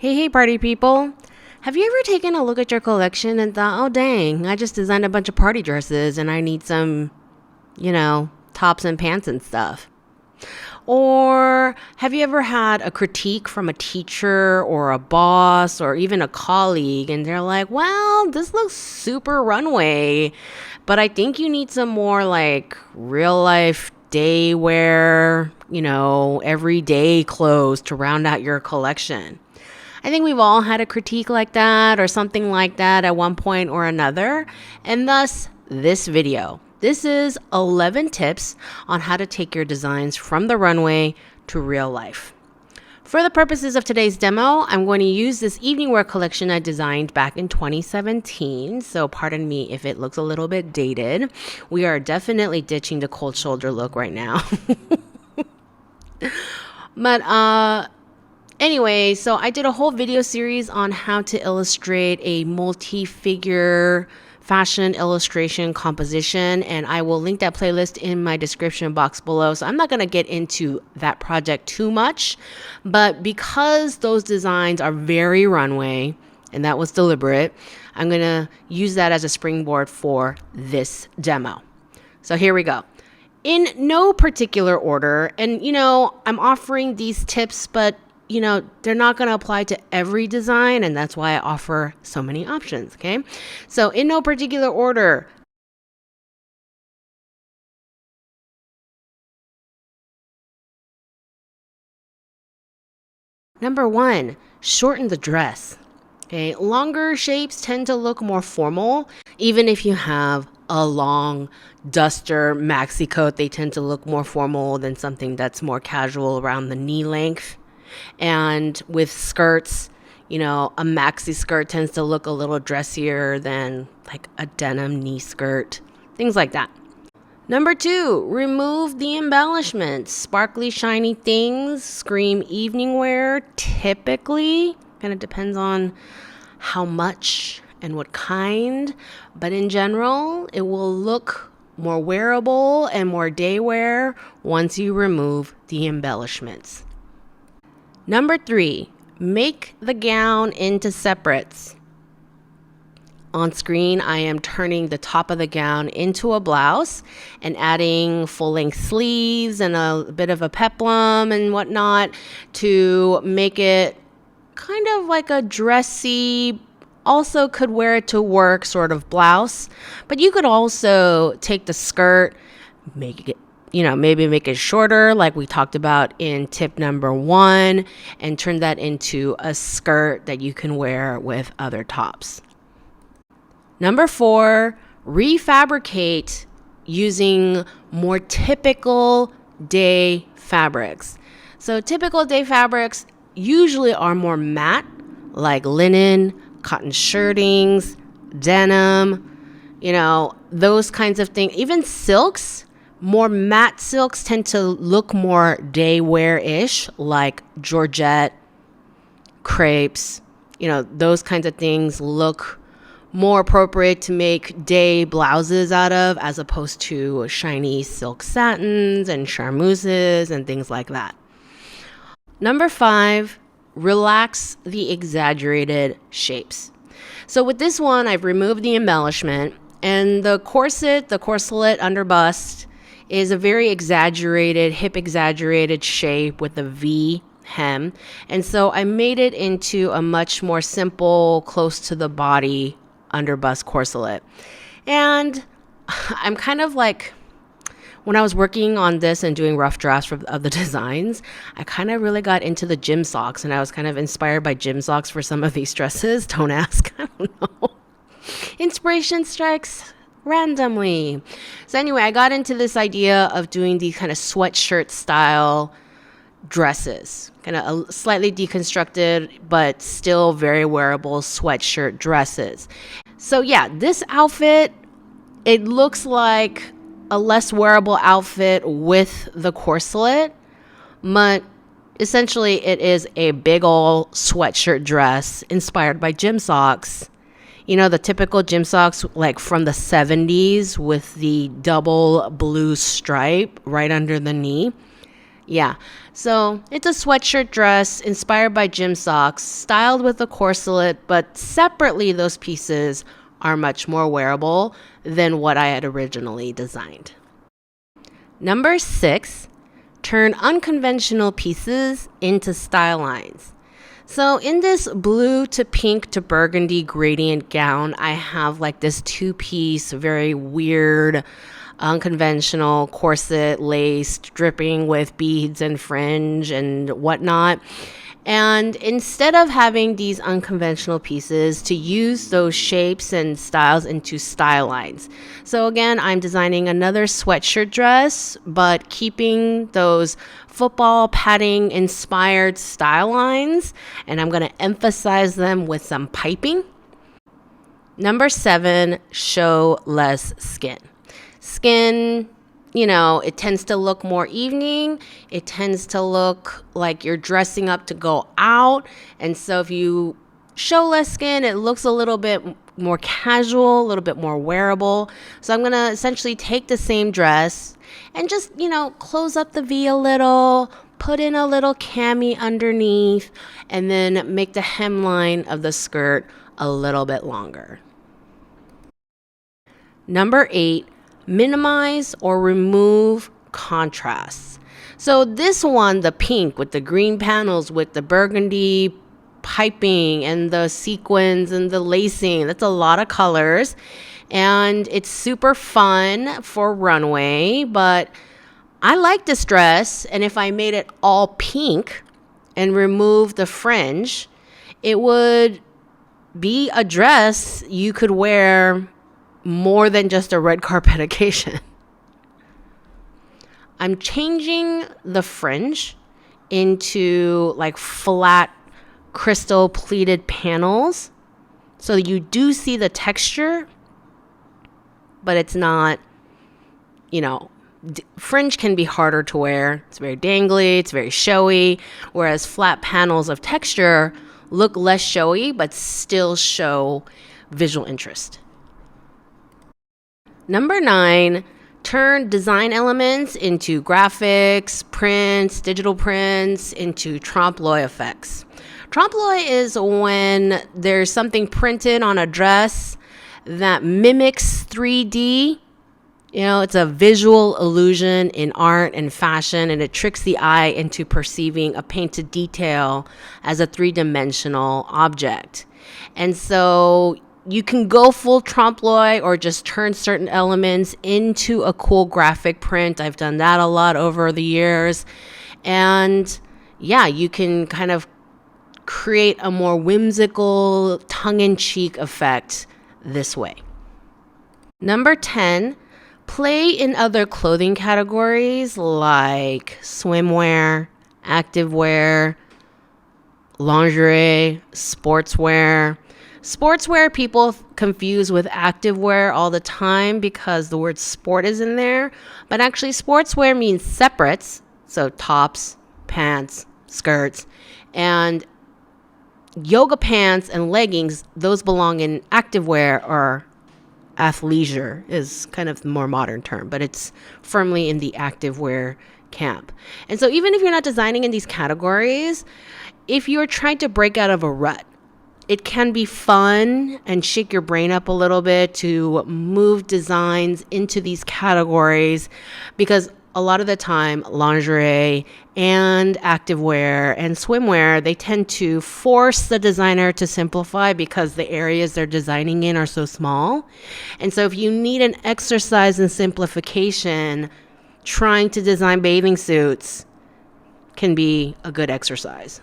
Hey, party people. Have you ever taken a look at your collection and thought, oh, dang, I just designed a bunch of party dresses and I need some, tops and pants and stuff? Or have you ever had a critique from a teacher or a boss or even a colleague and they're like, well, this looks super runway, but I think you need some more like real life day wear, everyday clothes to round out your collection? I think we've all had a critique like that or something like that at one point or another, and thus this video. This is 11 tips on how to take your designs from the runway to real life. For the purposes of today's demo, I'm going to use this evening wear collection I designed back in 2017, so pardon me if it looks a little bit dated. We are definitely ditching the cold shoulder look right now. But anyway, so I did a whole video series on how to illustrate a multi-figure fashion illustration composition, and I will link that playlist in my description box below. So I'm not going to get into that project too much, but because those designs are very runway, and that was deliberate, I'm going to use that as a springboard for this demo. So here we go. In no particular order, and I'm offering these tips, but they're not going to apply to every design, and that's why I offer so many options, okay? So in no particular order. Number 1, shorten the dress. Okay, longer shapes tend to look more formal. Even if you have a long duster maxi coat, they tend to look more formal than something that's more casual around the knee length. And with skirts, a maxi skirt tends to look a little dressier than like a denim knee skirt, things like that. Number 2, remove the embellishments. Sparkly, shiny things scream evening wear. Typically, kind of depends on how much and what kind, but in general, it will look more wearable and more day wear once you remove the embellishments. Number 3, make the gown into separates. On screen, I am turning the top of the gown into a blouse and adding full-length sleeves and a bit of a peplum and whatnot to make it kind of like a dressy, also could wear it to work sort of blouse. But you could also take the skirt, make it maybe make it shorter like we talked about in tip number 1 and turn that into a skirt that you can wear with other tops. Number 4, refabricate using more typical day fabrics. So typical day fabrics usually are more matte, like linen, cotton shirtings, denim, those kinds of things. Even silks. More matte silks tend to look more day wear-ish, like georgette, crepes, those kinds of things look more appropriate to make day blouses out of as opposed to shiny silk satins and charmeuses and things like that. Number 5, relax the exaggerated shapes. So with this one, I've removed the embellishment, and the corselet under bust is a very exaggerated, hip exaggerated shape with a V hem. And so I made it into a much more simple, close to the body under bust corselet. And I'm kind of like, when I was working on this and doing rough drafts of the designs, I kind of really got into the gym socks, and I was kind of inspired by gym socks for some of these dresses. Don't ask, I don't know. Inspiration strikes randomly. So anyway, I got into this idea of doing these kind of sweatshirt style dresses, kind of slightly deconstructed, but still very wearable sweatshirt dresses. So yeah, this outfit, it looks like a less wearable outfit with the corselet, but essentially it is a big old sweatshirt dress inspired by gym socks. The typical gym socks like from the 70s with the double blue stripe right under the knee. Yeah, so it's a sweatshirt dress inspired by gym socks, styled with a corselet, but separately those pieces are much more wearable than what I had originally designed. Number 6, turn unconventional pieces into style lines. So in this blue to pink to burgundy gradient gown, I have like this 2-piece, very weird, unconventional corset laced, dripping with beads and fringe and whatnot. And instead of having these unconventional pieces, to use those shapes and styles into style lines. So again, I'm designing another sweatshirt dress, but keeping those football padding inspired style lines, and I'm going to emphasize them with some piping. Number 7, show less skin. Skin, it tends to look more evening. It tends to look like you're dressing up to go out. And so if you show less skin, it looks a little bit more casual, a little bit more wearable. So I'm going to essentially take the same dress and just, close up the V a little, put in a little cami underneath, and then make the hemline of the skirt a little bit longer. Number 8, minimize or remove contrasts. So this one, the pink with the green panels with the burgundy piping and the sequins and the lacing, that's a lot of colors. And it's super fun for runway, but I like this dress. And if I made it all pink and remove the fringe, it would be a dress you could wear more than just a red carpet occasion. I'm changing the fringe into like flat crystal pleated panels. So you do see the texture, but it's not, fringe can be harder to wear. It's very dangly, it's very showy, whereas flat panels of texture look less showy, but still show visual interest. Number 9, turn design elements into graphics, prints, digital prints, into trompe-l'oeil effects. Trompe-l'oeil is when there's something printed on a dress that mimics 3D. It's a visual illusion in art and fashion, and it tricks the eye into perceiving a painted detail as a 3-dimensional object. And so you can go full trompe-l'oeil or just turn certain elements into a cool graphic print. I've done that a lot over the years. And yeah, you can kind of create a more whimsical, tongue-in-cheek effect this way. Number 10, play in other clothing categories like swimwear, activewear, lingerie, sportswear. Sportswear people confuse with activewear all the time because the word sport is in there. But actually, sportswear means separates. So tops, pants, skirts, and yoga pants and leggings, those belong in activewear, or athleisure is kind of the more modern term, but it's firmly in the activewear camp. And so even if you're not designing in these categories, if you're trying to break out of a rut, it can be fun and shake your brain up a little bit to move designs into these categories, because a lot of the time, lingerie and activewear and swimwear, they tend to force the designer to simplify because the areas they're designing in are so small. And so if you need an exercise in simplification, trying to design bathing suits can be a good exercise.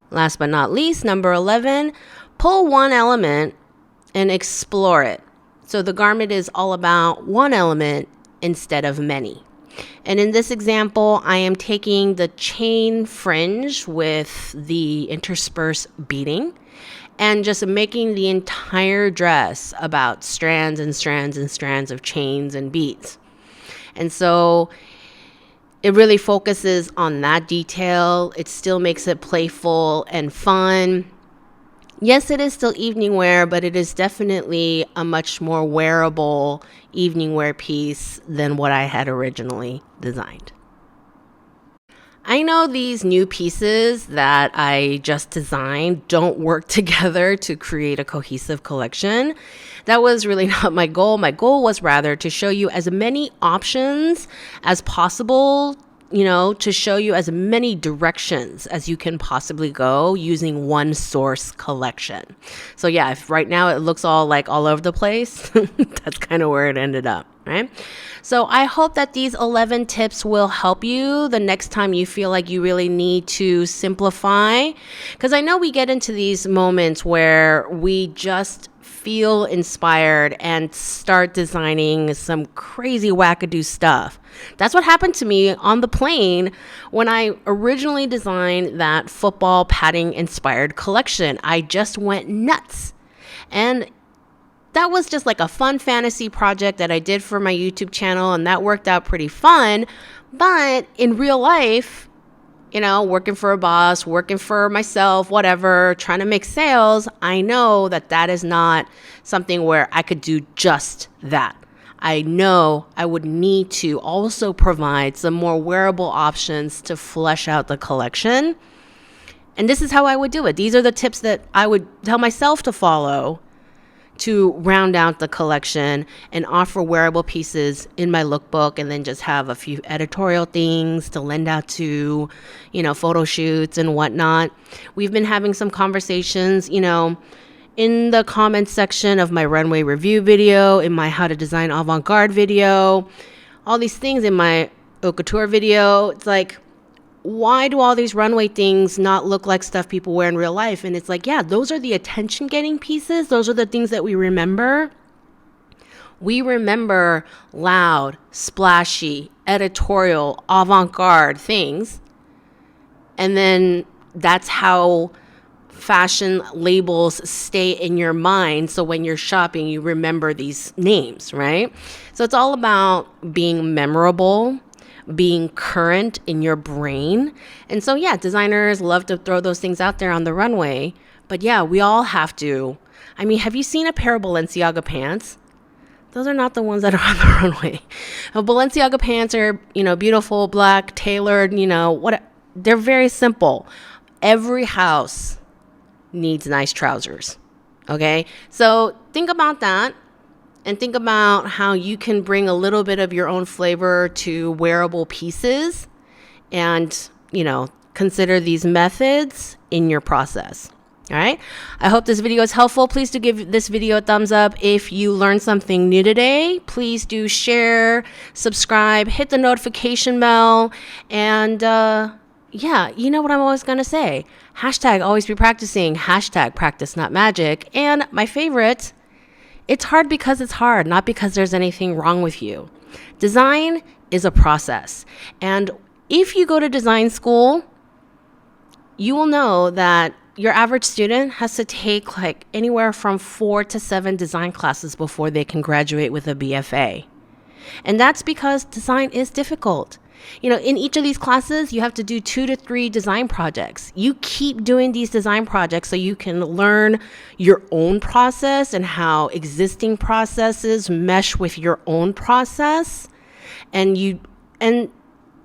Last but not least, number 11, pull one element and explore it. So the garment is all about one element instead of many. And in this example, I am taking the chain fringe with the interspersed beading and just making the entire dress about strands and strands and strands of chains and beads. And so it really focuses on that detail. It still makes it playful and fun. Yes, it is still evening wear, but it is definitely a much more wearable evening wear piece than what I had originally designed. I know these new pieces that I just designed don't work together to create a cohesive collection. That was really not my goal. My goal was rather to show you as many options as possible, to show you as many directions as you can possibly go using one source collection. So yeah, if right now it looks all over the place, that's kind of where it ended up, right? So I hope that these 11 tips will help you the next time you feel like you really need to simplify. Because I know we get into these moments where we just feel inspired and start designing some crazy wackadoo stuff. That's what happened to me on the plane when I originally designed that football padding inspired collection. I just went nuts. And that was just like a fun fantasy project that I did for my YouTube channel, and that worked out pretty fun. But in real life, working for a boss, working for myself, whatever, trying to make sales, I know that that is not something where I could do just that. I know I would need to also provide some more wearable options to flesh out the collection. And this is how I would do it. These are the tips that I would tell myself to follow to round out the collection and offer wearable pieces in my lookbook, and then just have a few editorial things to lend out to, photo shoots and whatnot. We've been having some conversations, in the comments section of my Runway review video, in my how to design avant-garde video, all these things in my haute couture video. It's like, why do all these runway things not look like stuff people wear in real life? And it's like, yeah, those are the attention getting pieces. Those are the things that we remember. We remember loud, splashy, editorial, avant-garde things. And then that's how fashion labels stay in your mind. So when you're shopping, you remember these names, right? So it's all about being memorable, being current in your brain. And so yeah, designers love to throw those things out there on the runway. But yeah, we all have to. I mean, have you seen a pair of Balenciaga pants? Those are not the ones that are on the runway. Balenciaga pants are, beautiful, black, tailored, they're very simple. Every house needs nice trousers. Okay? So think about that. And think about how you can bring a little bit of your own flavor to wearable pieces, and, consider these methods in your process. All right. I hope this video is helpful. Please do give this video a thumbs up. If you learned something new today, please do share, subscribe, hit the notification bell. And yeah, you know what I'm always going to say. Hashtag always be practicing. Hashtag practice not magic. And my favorite, it's hard because it's hard, not because there's anything wrong with you. Design is a process. And if you go to design school, you will know that your average student has to take anywhere from 4 to 7 design classes before they can graduate with a BFA. And that's because design is difficult. In each of these classes, you have to do 2 to 3 design projects. You keep doing these design projects so you can learn your own process and how existing processes mesh with your own process. And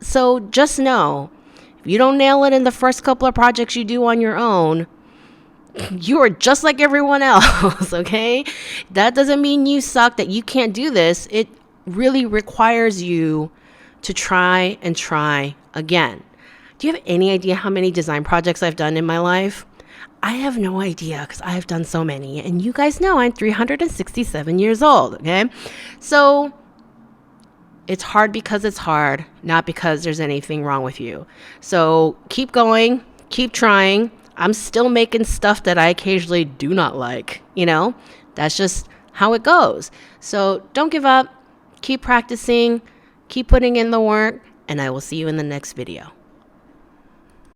so just know, if you don't nail it in the first couple of projects you do on your own, you are just like everyone else, okay? That doesn't mean you suck, that you can't do this. It really requires you to try and try again. Do you have any idea how many design projects I've done in my life? I have no idea, because I have done so many. And you guys know I'm 367 years old, okay? So it's hard because it's hard, not because there's anything wrong with you. So keep going, keep trying. I'm still making stuff that I occasionally do not like, That's just how it goes. So don't give up, keep practicing, keep putting in the work, and I will see you in the next video.